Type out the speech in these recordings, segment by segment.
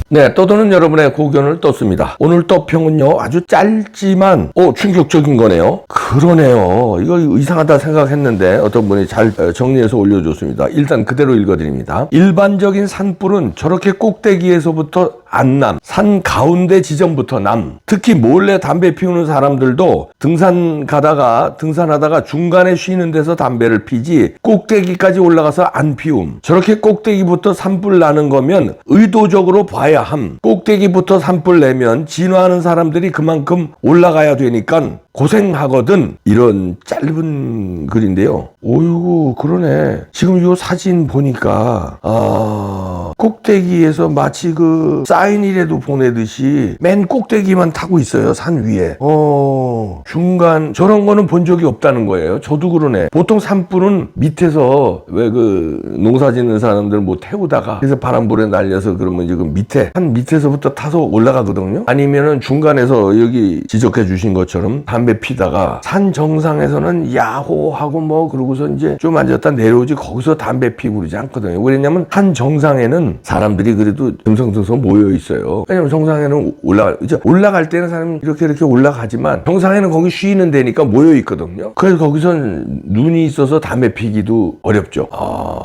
네, 떠도는 여러분의 고견을 떴습니다. 오늘 떠평은요, 아주 짧지만, 충격적인 거네요. 그러네요. 이거 이상하다 생각했는데, 어떤 분이 잘 정리해서 올려줬습니다. 일단 그대로 읽어드립니다. 일반적인 산불은 저렇게 꼭대기에서부터 안 남, 산 가운데 지점부터 남. 특히 몰래 담배 피우는 사람들도 등산하다가 중간에 쉬는 데서 담배를 피지, 꼭대기까지 올라가서 안 피움. 저렇게 꼭대기부터 산불 나는 거면 의도적으로 봐야 함. 꼭대기부터 산불 내면 진화하는 사람들이 그만큼 올라가야 되니까 고생하거든. 이런 짧은 글인데요. 오이고 그러네. 지금 이 사진 보니까 꼭대기에서 마치 그 사인이라도 보내듯이 맨 꼭대기만 타고 있어요. 산 위에. 중간 저런 거는 본 적이 없다는 거예요. 저도 그러네. 보통 산불은 밑에서 왜 그 농사 짓는 사람들 뭐 태우다가 그래서 바람불에 날려서 그러면 지금 한 밑에서부터 타서 올라가거든요. 아니면은 중간에서 여기 지적해 주신 것처럼 담배 피다가 산 정상에서는 야호하고 뭐 그러고서 이제 좀 앉았다 내려오지 거기서 담배 피고 그러지 않거든요. 왜냐면 한 정상에는 사람들이 그래도 듬성듬성 모여 있어요. 왜냐면 정상에는 올라갈 때는 사람이 이렇게 올라가지만 정상에는 거기 쉬는 데니까 모여 있거든요. 그래서 거기선 눈이 있어서 담배 피기도 어렵죠.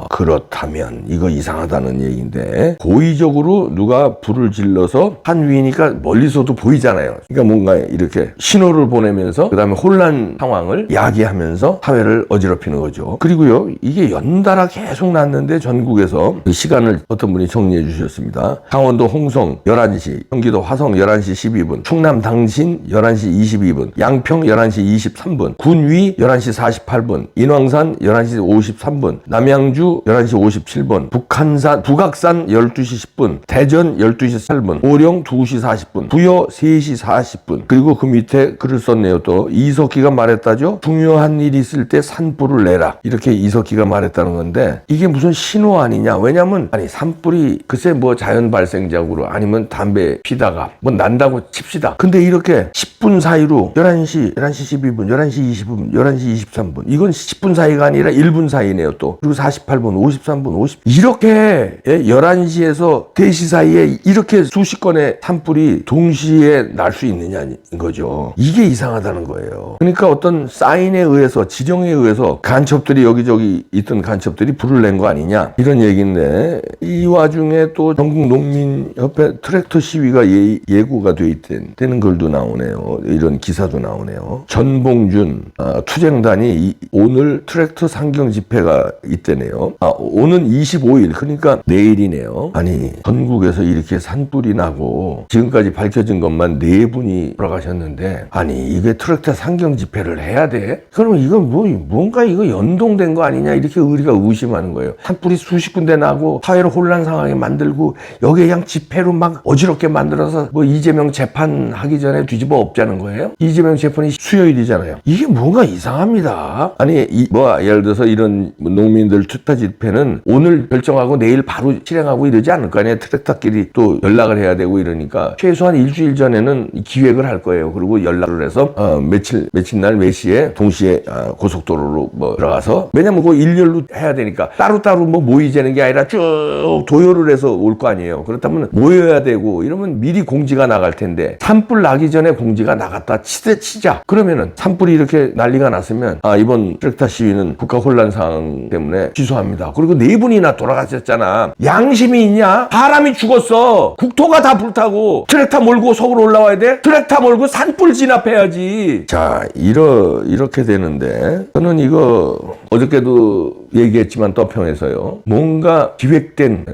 그렇다면 이거 이상하다는 얘기인데, 고의적으로 누가 불을 질러서 산 위니까 멀리서도 보이잖아요. 그러니까 뭔가 이렇게 신호를 보내면서 그 다음에 혼란 상황을 야기하면서 사회를 어지럽히는 거죠. 그리고요, 이게 연달아 계속 났는데 전국에서 그 시간을 어떤 분이 정리해 주셨습니다. 강원도 홍성 11시, 경기도 화성 11시 12분, 충남 당신 11시 22분, 양평 11시 23분, 군위 11시 48분, 인왕산 11시 53분, 남양주 11시 57분, 북악산 12시 10분, 대전 12시 8분, 오령 2시 40분, 부여 3시 40분. 그리고 그 밑에 글을 썼네요. 또 이석기가 말했다죠. 중요한 일이 있을 때 산불을 내라. 이렇게 이석기가 말했다는 건데, 이게 무슨 신호 아니냐. 왜냐면 산불이 글쎄 뭐 자연 발생작으로 아니면 담배 피다가 뭐 난다고 칩시다. 근데 이렇게 10분 사이로 11시 12분, 11시 20분, 11시 23분, 이건 10분 사이가 아니라 1분 사이네요. 또 그리고 48분, 53분, 50 이렇게 11시에서 3시 사이에 이렇게 수십 건의 산불이 동시에 날 수 있느냐는 거죠. 이게 이상하다는 거예요. 그러니까 어떤 사인에 의해서, 지정에 의해서 간첩들이 여기저기 있던 간첩들이 불을 낸 거 아니냐, 이런 얘기인데, 이 와중에 또 전국농민협회 트랙터 시위가 예고가 되는 글도 나오네요. 이런 기사도 나오네요. 전봉준 투쟁단이 오늘 트랙터 상경 집회가 있대네요. 오는 25일, 그러니까 내일이네요. 아니, 전국에서 이렇게 산불이 나고 지금까지 밝혀진 것만 4분이 돌아가셨는데, 아니 이게 트랙터 상경 집회를 해야 돼? 그러면 이건 뭔가 이거 연동된 거 아니냐, 이렇게 우리가 의심하는 거예요. 산불이 수십 군데 나고 사회를 혼란 상황에 만들고 여기에 그냥 집회로 막 어지럽게 만들어서 뭐 이재명 재판하기 전에 뒤집어 엎자는 거예요? 이재명 재판이 수요일이잖아요. 이게 뭔가 이상합니다. 아니 예를 들어서 이런 농민들 투타 집회는 오늘 결정하고 내일 바로 실행하고 이러지 않을 거 아니에요. 트랙터끼리 또 연락을 해야 되고 이러니까 최소한 일주일 전에는 기획을 할 거예요. 그리고 연락을 해서 며칠 날 몇 시에 동시에 고속도로로 뭐 들어가서, 왜냐면 그거 일렬로 해야 되니까 따로따로 뭐 모이자는 게 아니라 쭉 도요를 해서 올 거 아니에요. 그렇다면 모여야 되고 이러면 미리 공지가 나갈 텐데, 산불 나기 전에 공지가 나갔다 치자. 그러면은 산불이 이렇게 난리가 났으면 이번 트랙터 시위는 국가 혼란 상황 때문에 취소합니다. 그리고 4분이나 돌아가셨잖아. 양심이 있냐? 사람이 죽었어. 국토가 다 불타고 트랙터 몰고 서울 올라와야 돼? 트랙터 몰고 산불 진압해야지. 자, 이렇게 되는데, 저는 이거 어저께도 얘기했지만 떠평에서요, 뭔가 기획된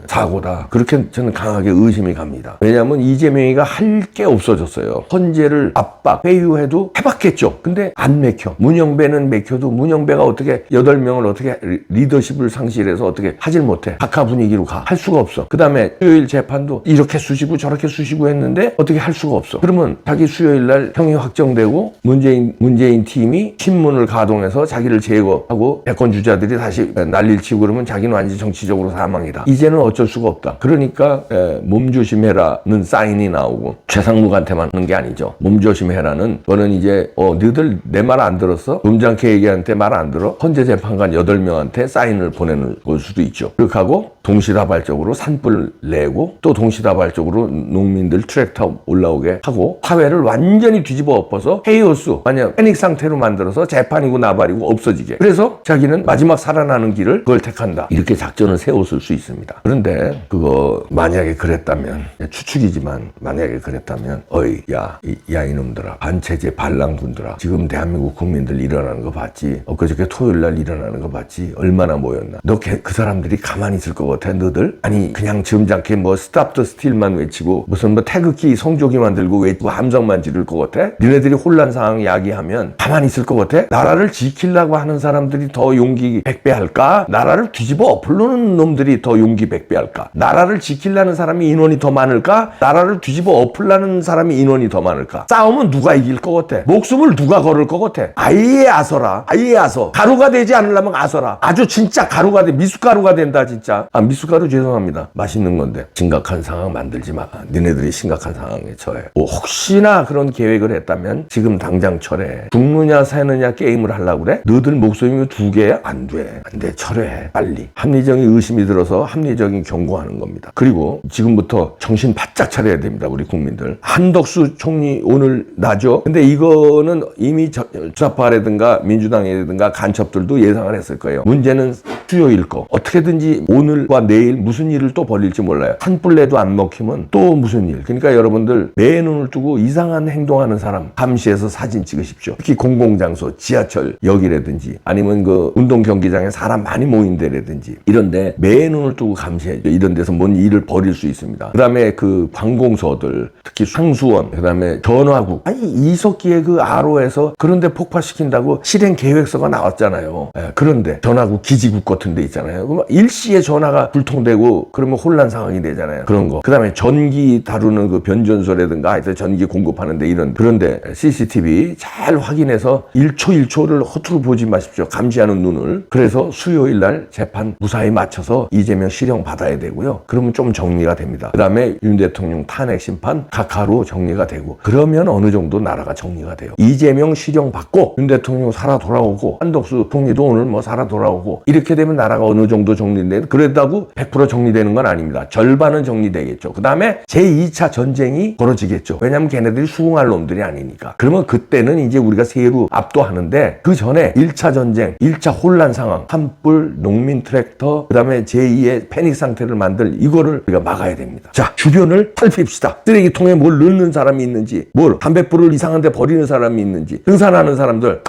사고다, 그렇게 저는 강하게 의심이 갑니다. 왜냐하면 이재명이가 할 게 없어졌어요. 헌재를 압박, 회유해도 해봤겠죠. 근데 안 맥혀. 문영배는 맥혀도 문영배가 어떻게 8명을 어떻게 리더십을 상실해서 어떻게 하질 못해. 각하 분위기로 할 수가 없어. 그 다음에 수요일 재판도 이렇게 쑤시고 저렇게 쑤시고 했는데 어떻게 할 수가 없어. 그러면 자기 수요일 날 형이 확정되고 문재인 팀이 신문을 가동해서 자기를 제거하고 대권 주자들이 다시 난리를 치고 그러면 자기는 완전 정치적으로 사망이다. 이제는 어쩔 수가 없다. 그러니까 몸조심해라는 사인이 나오고, 최상무한테만 하는 게 아니죠. 몸조심해라는 거는 이제 너희들 내 말 안 들었어? 점잖게 얘기한테 말 안 들어? 헌재 재판관 8명한테 사인을 보내는 걸 수도 있죠. 그렇게 하고 동시다발적으로 산불 내고 또 동시다발적으로 농민들 트랙터 올라오게 하고 사회를 완전히 뒤집어 엎어서 헤이오스 만약 패닉 상태로 만들어서 재판이고 나발이고 없어지게. 그래서 자기는 마지막 살아나는 길을 그걸 택한다. 이렇게 작전을 세웠을 수 있습니다. 그런데 그거 만약에 그랬다면 추측이지만 만약에 그랬다면 어이 야 이놈들아 반체제 반란군들아 지금 대한민국 국민들 일어나는 거 봤지? 엊그저께 토요일날 일어나는 거 봤지? 얼마나 모였나? 너 그 사람들이 가만히 있을 것 같아 너들? 아니 그냥 점잖게 뭐 스탑 더 스틸만 외치고 무슨 뭐 태극기 성조기만 들고 외치고 함성만 지를 것 같아? 니네들이 혼란 상황 야기하면 가만히 있을 것 같아? 나라를 지키려고 하는 사람들이 더 용기 100배 할까? 나라를 뒤집어 엎으려는 놈들이 더 용기 100배 할까? 나라를 지키려는 사람이 인원이 더 많을까? 나라를 뒤집어 엎으려는 사람이 인원이 더 많을까? 싸움은 누가 이길 것 같아? 목숨을 누가 걸을 것 같아? 아예 아서라. 아예 아서. 가루가 되지 않으려면 아서라. 아주 진짜 가루가 돼. 미숫가루가 된다 진짜. 미숫가루 죄송합니다. 맛있는 건데. 심각한 상황 만들지 마. 니네들이 심각한 상황에 처해. 혹시나 그런 계획을 했다면 지금 당장 철회. 죽느냐 사느냐 게임을 하려고 그래? 너들 목숨이 2개 안 돼. 안 돼. 철회해. 빨리. 합리적인 의심이 들어서 합리적인 경고하는 겁니다. 그리고 지금부터 정신 바짝 차려야 됩니다. 우리 국민들. 한덕수 총리 오늘 나죠? 근데 이거는 이미 좌파라든가 민주당이라든가 간첩들도 예상을 했을 거예요. 문제는 수요일 거. 어떻게든지 오늘과 내일 무슨 일을 또 벌일지 몰라요. 산불 내도 안 먹히면 또 무슨 일. 그러니까 여러분들 내 눈을 뜨고 이상한 행동하는 사람 감시해서 사진 찍으십시오. 특히 공공장소, 지하철 역이라든지 아니면 그 운동 경기장에 사람 많이 모인 데라든지 이런데 매 눈을 뜨고 감시해야죠. 이런 데서 뭔 일을 벌일 수 있습니다. 그 다음에 그 관공서들 특히 상수원 그 다음에 전화국 아니 이석기의 그 RO에서 그런데 폭파시킨다고 실행 계획서가 나왔잖아요. 그런데 전화국 기지국 같은 데 있잖아요. 그럼 일시에 전화가 불통되고 그러면 혼란 상황이 되잖아요. 그런 거. 그 다음에 전기 다루는 그 변전소라든가 하여튼 전기 공급하는데 이런 그런데 CCTV 잘 확인해서 1초 1초를 허투루 보지 마십시오. 감시하는 눈을. 그래서 수요일 날 재판 무사히 마쳐서 이재명 실형 받아야 되고요. 그러면 좀 정리가 됩니다. 그 다음에 윤 대통령 탄핵 심판 각하로 정리가 되고 그러면 어느 정도 나라가 정리가 돼요. 이재명 실형 받고 윤 대통령 살아 돌아오고 한덕수 총리도 오늘 뭐 살아 돌아오고 이렇게 되면 나라가 어느 정도 정리되는데 그랬다고 100% 정리되는 건 아닙니다. 절반은 정리되겠죠. 그 다음에 제2차 전쟁이 벌어지겠죠. 왜냐하면 걔네들이 수긍할 놈들이 아니니까. 그러면 그때는 이제 우리가 세루 압도하는데 그 전에 1차 전쟁, 1차 혼란 상황, 산불, 농민 트랙터, 그 다음에 제2의 패닉 상태를 만들 이거를 우리가 막아야 됩니다. 자, 주변을 살핍시다. 쓰레기통에 뭘 넣는 사람이 있는지, 뭘 담뱃불을 이상한 데 버리는 사람이 있는지, 등산하는 사람들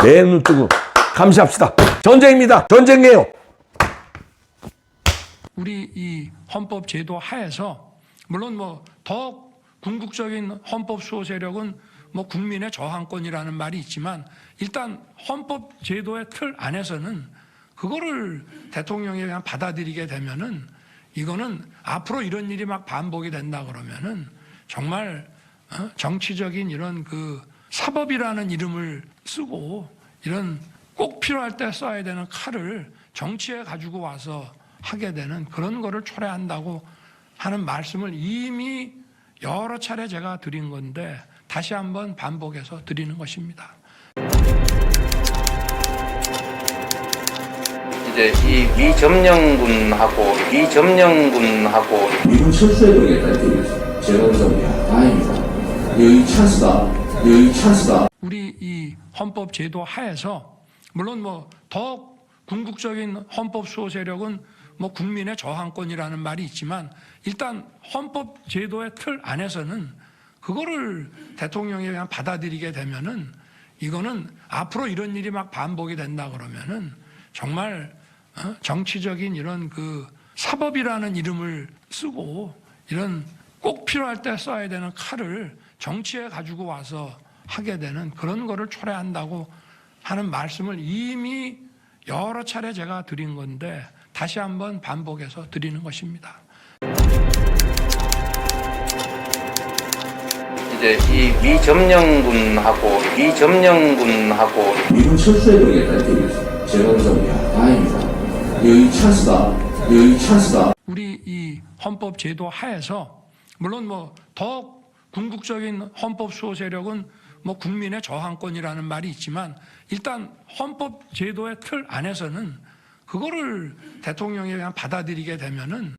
내 눈 뜨고 감시합시다. 전쟁입니다. 전쟁이에요. 우리 이 헌법 제도 하에서 물론 뭐 더 궁극적인 헌법 수호 세력은 뭐 국민의 저항권이라는 말이 있지만 일단 헌법 제도의 틀 안에서는 그거를 대통령이 그냥 받아들이게 되면은 이거는 앞으로 이런 일이 막 반복이 된다 그러면은 정말 정치적인 이런 그 사법이라는 이름을 쓰고 이런 꼭 필요할 때 써야 되는 칼을 정치에 가지고 와서 하게 되는 그런 거를 초래한다고 하는 말씀을 이미 여러 차례 제가 드린 건데 다시 한번 반복해서 드리는 것입니다. 이제 이 미점령군하고 이건 철수해버리겠다는 얘기였어요. 제가 그래서 다행이다. 여기 찬스다. 우리 이 헌법 제도 하에서 물론 뭐 더 궁극적인 헌법 수호 세력은 뭐 국민의 저항권이라는 말이 있지만 일단 헌법 제도의 틀 안에서는 그거를 대통령이 그냥 받아들이게 되면은 이거는 앞으로 이런 일이 막 반복이 된다 그러면은 정말 정치적인 이런 그 사법이라는 이름을 쓰고 이런 꼭 필요할 때 써야 되는 칼을 정치에 가지고 와서 하게 되는 그런 거를 초래한다고 하는 말씀을 이미 여러 차례 제가 드린 건데 다시 한번 반복해서 드리는 것입니다. 이제 이 미점령군하고 이건 철수해버리겠다는 얘기였어요. 제가 그래서 다행이다. 여기 찬스다. 우리 이 헌법 제도 하에서 물론 뭐 더 궁극적인 헌법 수호 세력은 뭐 국민의 저항권이라는 말이 있지만 일단 헌법 제도의 틀 안에서는 그거를 대통령이 그냥 받아들이게 되면은